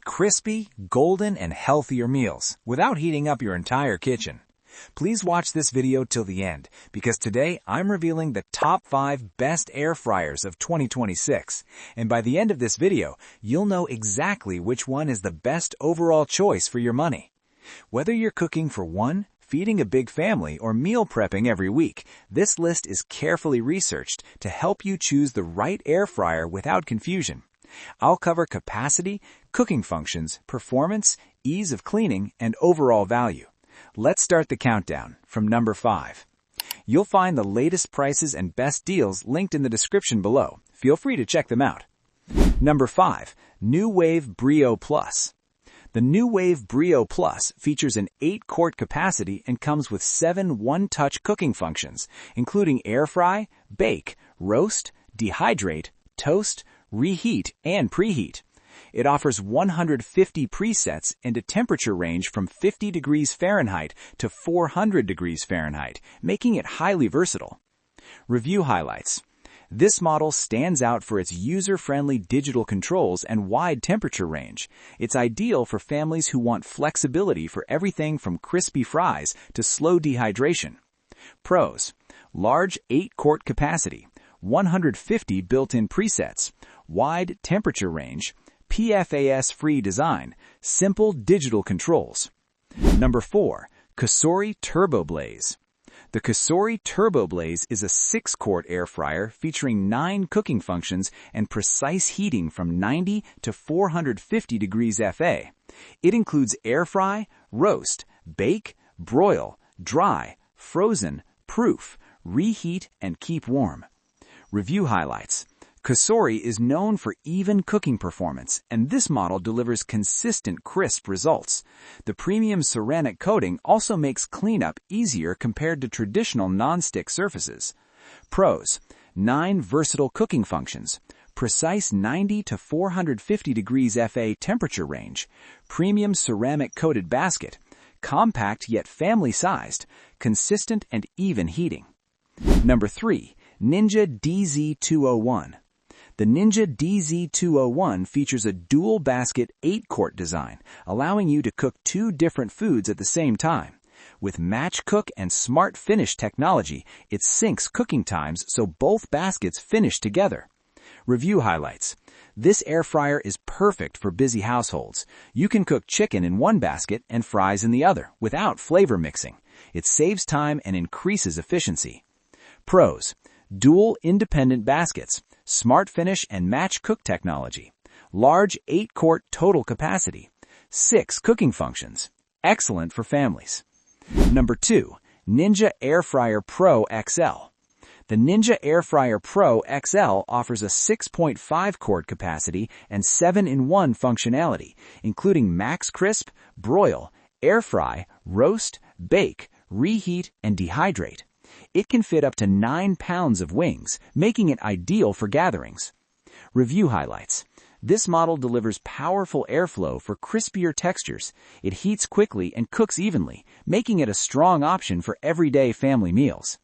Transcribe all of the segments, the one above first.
crispy, golden, and healthier meals without heating up your entire kitchen. Please watch this video till the end, because today I'm revealing the top 5 best air fryers of 2026. And by the end of this video, you'll know exactly which one is the best overall choice for your money. Whether you're cooking for one, feeding a big family, or meal prepping every week, this list is carefully researched to help you choose the right air fryer without confusion. I'll cover capacity, cooking functions, performance, ease of cleaning, and overall value. Let's start the countdown from number 5. You'll find the latest prices and best deals linked in the description below. Feel free to check them out. Number 5. Nuwave Brio Plus. The Nuwave Brio Plus features an 8-quart capacity and comes with 7 one-touch cooking functions, including air fry, bake, roast, dehydrate, toast, reheat, and preheat. It offers 150 presets and a temperature range from 50 degrees Fahrenheit to 400 degrees Fahrenheit, making it highly versatile. Review highlights. This model stands out for its user-friendly digital controls and wide temperature range. It's ideal for families who want flexibility for everything from crispy fries to slow dehydration. Pros: large 8-quart capacity, 150 built-in presets, wide temperature range, PFAS-free design, simple digital controls. Number 4. Cosori TurboBlaze. The Cosori TurboBlaze is a 6-quart air fryer featuring 9 cooking functions and precise heating from 90 to 450 degrees FA. It includes air fry, roast, bake, broil, dry, frozen, proof, reheat, and keep warm. Review highlights. Cosori is known for even cooking performance, and this model delivers consistent, crisp results. The premium ceramic coating also makes cleanup easier compared to traditional non-stick surfaces. Pros: 9 versatile cooking functions, precise 90 to 450 degrees FA temperature range, premium ceramic coated basket, compact yet family-sized, consistent and even heating. Number 3. Ninja DZ201. The Ninja DZ201 features a dual basket 8-quart design, allowing you to cook 2 different foods at the same time. With Match Cook and Smart Finish technology, it syncs cooking times so both baskets finish together. Review highlights. This air fryer is perfect for busy households. You can cook chicken in one basket and fries in the other without flavor mixing. It saves time and increases efficiency. Pros: dual independent baskets, Smart Finish and Match Cook technology, large 8-quart total capacity, 6 cooking functions, excellent for families. Number 2. Ninja Air Fryer Pro XL. The Ninja Air Fryer Pro XL offers a 6.5-quart capacity and 7-in-1 functionality, including max crisp, broil, air fry, roast, bake, reheat, and dehydrate. It can fit up to 9 pounds of wings, making it ideal for gatherings. Review highlights. This model delivers powerful airflow for crispier textures. It heats quickly and cooks evenly, making it a strong option for everyday family meals.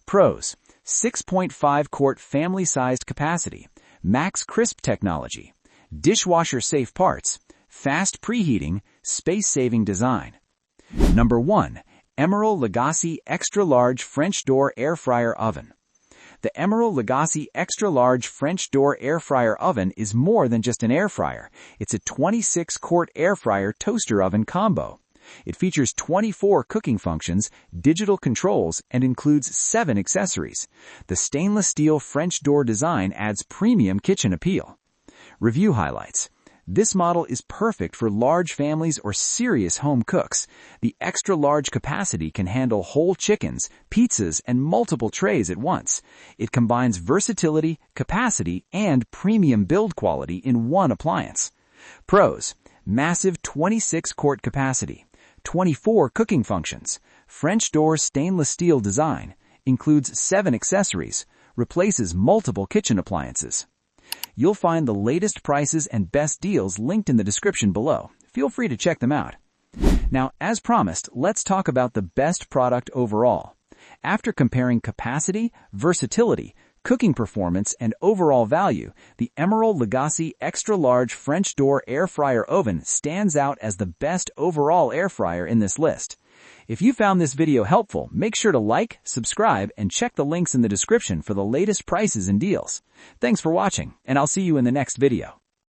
Pros: 6.5-quart family-sized capacity, max crisp technology, dishwasher-safe parts, fast preheating, space-saving design. Number 1. Emeril Lagasse Extra Large French Door Air Fryer Oven. The Emeril Lagasse Extra Large French Door Air Fryer Oven is more than just an air fryer. It's a 26-quart air fryer toaster oven combo. It features 24 cooking functions, digital controls, and includes 7 accessories. The stainless steel French door design adds premium kitchen appeal. Review highlights. This model is perfect for large families or serious home cooks. The extra-large capacity can handle whole chickens, pizzas, and multiple trays at once. It combines versatility, capacity, and premium build quality in one appliance. Pros: massive 26-quart capacity, 24 cooking functions, French door stainless steel design, includes 7 accessories, replaces multiple kitchen appliances. You'll find the latest prices and best deals linked in the description below. Feel free to check them out. Now, as promised, let's talk about the best product overall. After comparing capacity, versatility, cooking performance, and overall value, the Emeril Lagasse Extra Large French Door Air Fryer Oven stands out as the best overall air fryer in this list. If you found this video helpful, make sure to like, subscribe, and check the links in the description for the latest prices and deals. Thanks for watching, and I'll see you in the next video.